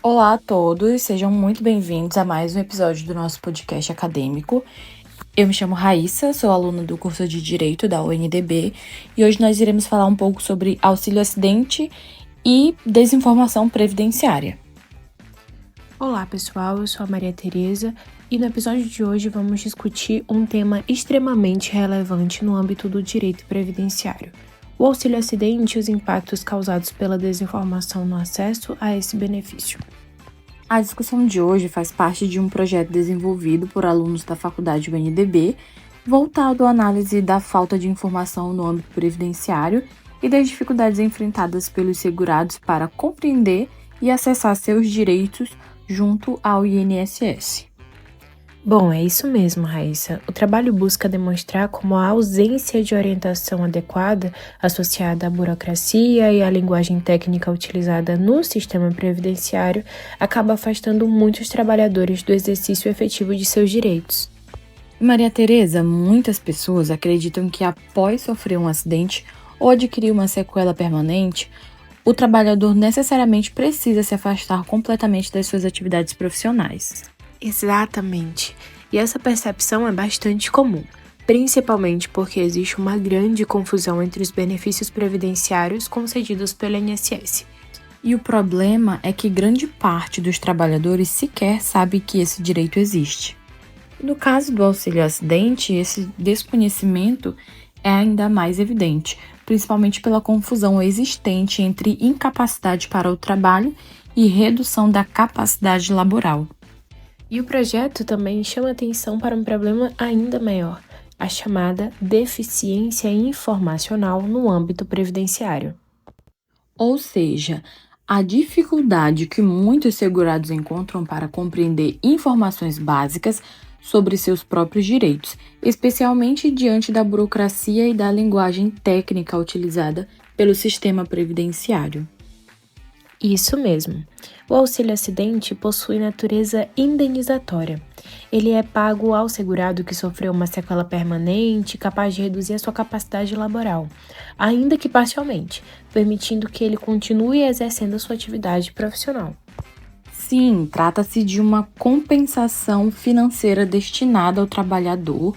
Olá a todos, sejam muito bem-vindos a mais um episódio do nosso podcast acadêmico. Eu me chamo Raíssa, sou aluna do curso de Direito da UNDB e hoje nós iremos falar um pouco sobre auxílio-acidente e desinformação previdenciária. Olá pessoal, eu sou a Maria Tereza e no episódio de hoje vamos discutir um tema extremamente relevante no âmbito do direito previdenciário: o auxílio-acidente e os impactos causados pela desinformação no acesso a esse benefício. A discussão de hoje faz parte de um projeto desenvolvido por alunos da Faculdade UNDB, voltado à análise da falta de informação no âmbito previdenciário e das dificuldades enfrentadas pelos segurados para compreender e acessar seus direitos junto ao INSS. Bom, é isso mesmo, Raíssa. O trabalho busca demonstrar como a ausência de orientação adequada, associada à burocracia e à linguagem técnica utilizada no sistema previdenciário, acaba afastando muitos trabalhadores do exercício efetivo de seus direitos. Maria Tereza, muitas pessoas acreditam que após sofrer um acidente ou adquirir uma sequela permanente, o trabalhador necessariamente precisa se afastar completamente das suas atividades profissionais. Exatamente. E essa percepção é bastante comum, principalmente porque existe uma grande confusão entre os benefícios previdenciários concedidos pelo INSS. E o problema é que grande parte dos trabalhadores sequer sabe que esse direito existe. No caso do auxílio-acidente, esse desconhecimento é ainda mais evidente, principalmente pela confusão existente entre incapacidade para o trabalho e redução da capacidade laboral. E o projeto também chama atenção para um problema ainda maior, a chamada deficiência informacional no âmbito previdenciário. Ou seja, a dificuldade que muitos segurados encontram para compreender informações básicas sobre seus próprios direitos, especialmente diante da burocracia e da linguagem técnica utilizada pelo sistema previdenciário. Isso mesmo. O auxílio-acidente possui natureza indenizatória. Ele é pago ao segurado que sofreu uma sequela permanente capaz de reduzir a sua capacidade laboral, ainda que parcialmente, permitindo que ele continue exercendo a sua atividade profissional. Sim, trata-se de uma compensação financeira destinada ao trabalhador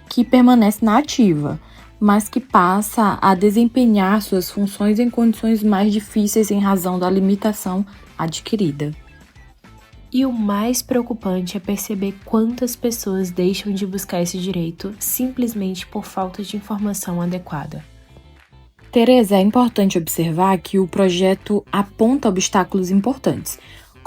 que permanece na ativa, mas que passa a desempenhar suas funções em condições mais difíceis em razão da limitação adquirida. E o mais preocupante é perceber quantas pessoas deixam de buscar esse direito simplesmente por falta de informação adequada. Tereza, é importante observar que o projeto aponta obstáculos importantes,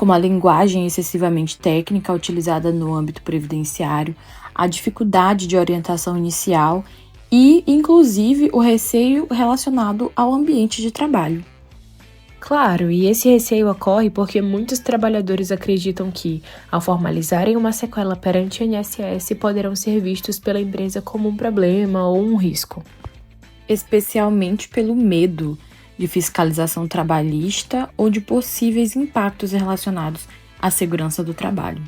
como a linguagem excessivamente técnica utilizada no âmbito previdenciário, a dificuldade de orientação inicial e, inclusive, o receio relacionado ao ambiente de trabalho. Claro, e esse receio ocorre porque muitos trabalhadores acreditam que, ao formalizarem uma sequela perante o INSS, poderão ser vistos pela empresa como um problema ou um risco. Especialmente pelo medo de fiscalização trabalhista ou de possíveis impactos relacionados à segurança do trabalho.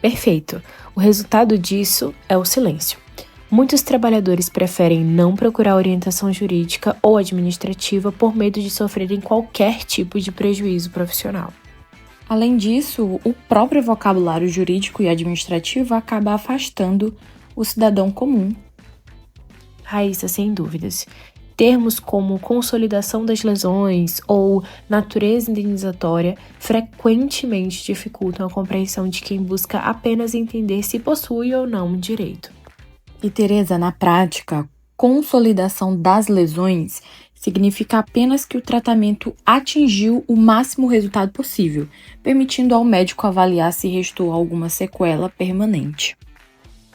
Perfeito. O resultado disso é o silêncio. Muitos trabalhadores preferem não procurar orientação jurídica ou administrativa por medo de sofrerem qualquer tipo de prejuízo profissional. Além disso, o próprio vocabulário jurídico e administrativo acaba afastando o cidadão comum. Raíssa, sem dúvidas. Termos como consolidação das lesões ou natureza indenizatória frequentemente dificultam a compreensão de quem busca apenas entender se possui ou não um direito. E Tereza, na prática, consolidação das lesões significa apenas que o tratamento atingiu o máximo resultado possível, permitindo ao médico avaliar se restou alguma sequela permanente.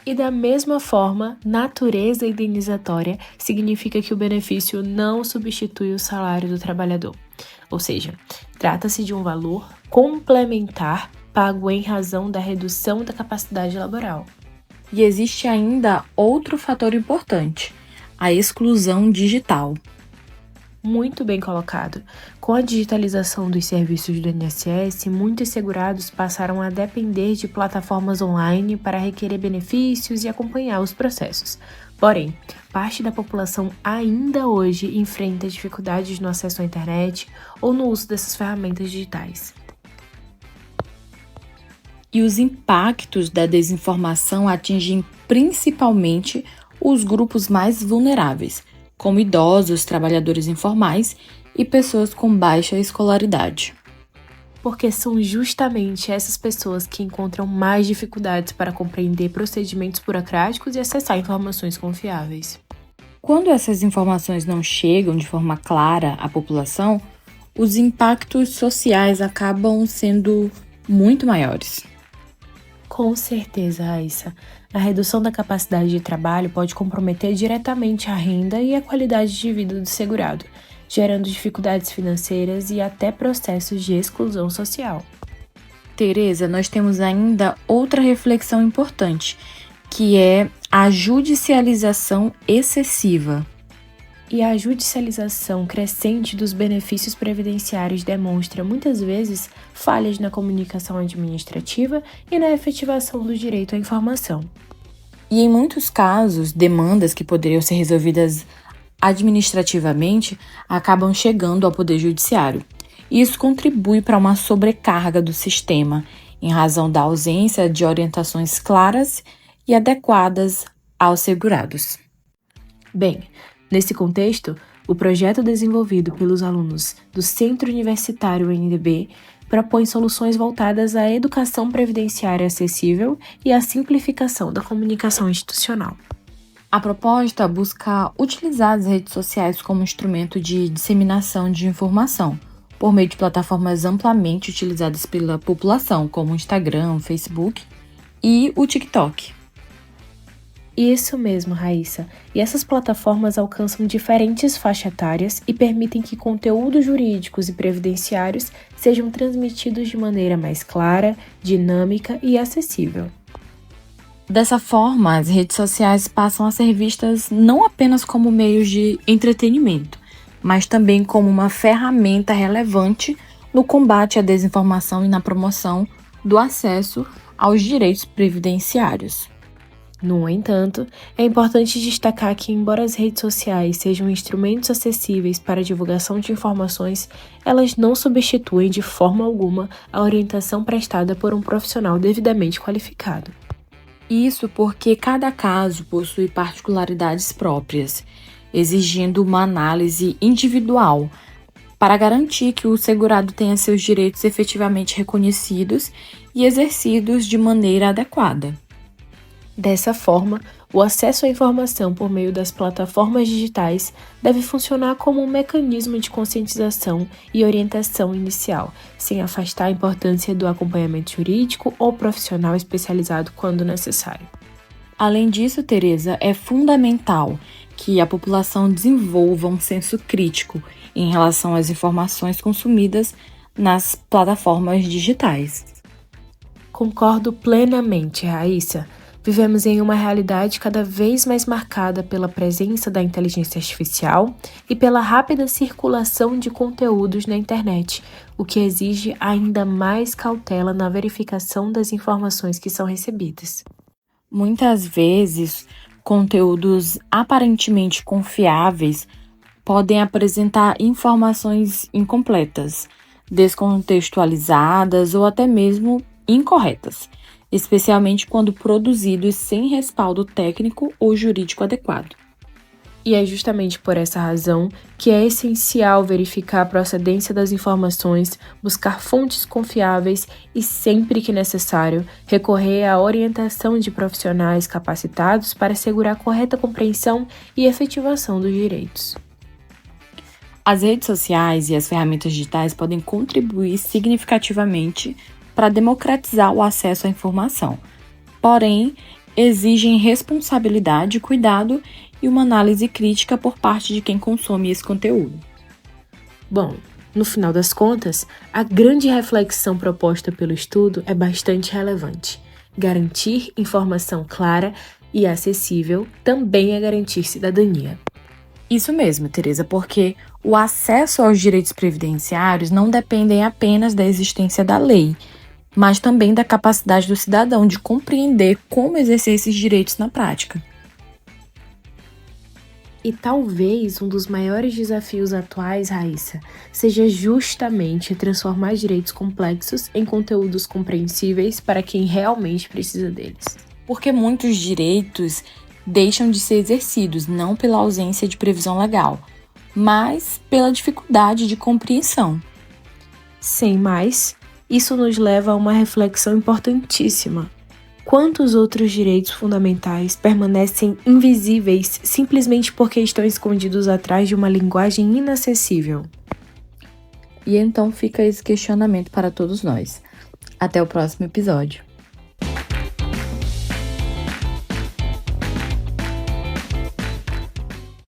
E da mesma forma, natureza indenizatória significa que o benefício não substitui o salário do trabalhador. Ou seja, trata-se de um valor complementar pago em razão da redução da capacidade laboral. E existe ainda outro fator importante, a exclusão digital. Muito bem colocado. Com a digitalização dos serviços do INSS, muitos segurados passaram a depender de plataformas online para requerer benefícios e acompanhar os processos. Porém, parte da população ainda hoje enfrenta dificuldades no acesso à internet ou no uso dessas ferramentas digitais. E os impactos da desinformação atingem principalmente os grupos mais vulneráveis, como idosos, trabalhadores informais e pessoas com baixa escolaridade. Porque são justamente essas pessoas que encontram mais dificuldades para compreender procedimentos burocráticos e acessar informações confiáveis. Quando essas informações não chegam de forma clara à população, os impactos sociais acabam sendo muito maiores. Com certeza, Raíssa. A redução da capacidade de trabalho pode comprometer diretamente a renda e a qualidade de vida do segurado, gerando dificuldades financeiras e até processos de exclusão social. Tereza, nós temos ainda outra reflexão importante, que é a judicialização excessiva. E a judicialização crescente dos benefícios previdenciários demonstra, muitas vezes, falhas na comunicação administrativa e na efetivação do direito à informação. E em muitos casos, demandas que poderiam ser resolvidas administrativamente acabam chegando ao Poder Judiciário. Isso contribui para uma sobrecarga do sistema, em razão da ausência de orientações claras e adequadas aos segurados. Bem, nesse contexto, o projeto desenvolvido pelos alunos do Centro Universitário NDB propõe soluções voltadas à educação previdenciária acessível e à simplificação da comunicação institucional. A proposta busca utilizar as redes sociais como instrumento de disseminação de informação, por meio de plataformas amplamente utilizadas pela população, como o Instagram, o Facebook e o TikTok. Isso mesmo, Raíssa. E essas plataformas alcançam diferentes faixas etárias e permitem que conteúdos jurídicos e previdenciários sejam transmitidos de maneira mais clara, dinâmica e acessível. Dessa forma, as redes sociais passam a ser vistas não apenas como meios de entretenimento, mas também como uma ferramenta relevante no combate à desinformação e na promoção do acesso aos direitos previdenciários. No entanto, é importante destacar que, embora as redes sociais sejam instrumentos acessíveis para a divulgação de informações, elas não substituem de forma alguma a orientação prestada por um profissional devidamente qualificado. Isso porque cada caso possui particularidades próprias, exigindo uma análise individual para garantir que o segurado tenha seus direitos efetivamente reconhecidos e exercidos de maneira adequada. Dessa forma, o acesso à informação por meio das plataformas digitais deve funcionar como um mecanismo de conscientização e orientação inicial, sem afastar a importância do acompanhamento jurídico ou profissional especializado quando necessário. Além disso, Tereza, é fundamental que a população desenvolva um senso crítico em relação às informações consumidas nas plataformas digitais. Concordo plenamente, Raíssa. Vivemos em uma realidade cada vez mais marcada pela presença da inteligência artificial e pela rápida circulação de conteúdos na internet, o que exige ainda mais cautela na verificação das informações que são recebidas. Muitas vezes, conteúdos aparentemente confiáveis podem apresentar informações incompletas, descontextualizadas ou até mesmo incorretas, especialmente quando produzidos sem respaldo técnico ou jurídico adequado. E é justamente por essa razão que é essencial verificar a procedência das informações, buscar fontes confiáveis e, sempre que necessário, recorrer à orientação de profissionais capacitados para assegurar a correta compreensão e efetivação dos direitos. As redes sociais e as ferramentas digitais podem contribuir significativamente para democratizar o acesso à informação, porém, exigem responsabilidade, cuidado e uma análise crítica por parte de quem consome esse conteúdo. Bom, no final das contas, a grande reflexão proposta pelo estudo é bastante relevante. Garantir informação clara e acessível também é garantir cidadania. Isso mesmo, Tereza, porque O acesso aos direitos previdenciários não dependem apenas da existência da lei, mas também da capacidade do cidadão de compreender como exercer esses direitos na prática. E talvez um dos maiores desafios atuais, Raíssa, seja justamente transformar direitos complexos em conteúdos compreensíveis para quem realmente precisa deles. Porque muitos direitos deixam de ser exercidos não pela ausência de previsão legal, mas pela dificuldade de compreensão. Sem mais, isso nos leva a uma reflexão importantíssima. Quantos outros direitos fundamentais permanecem invisíveis simplesmente porque estão escondidos atrás de uma linguagem inacessível? E então fica esse questionamento para todos nós. Até o próximo episódio.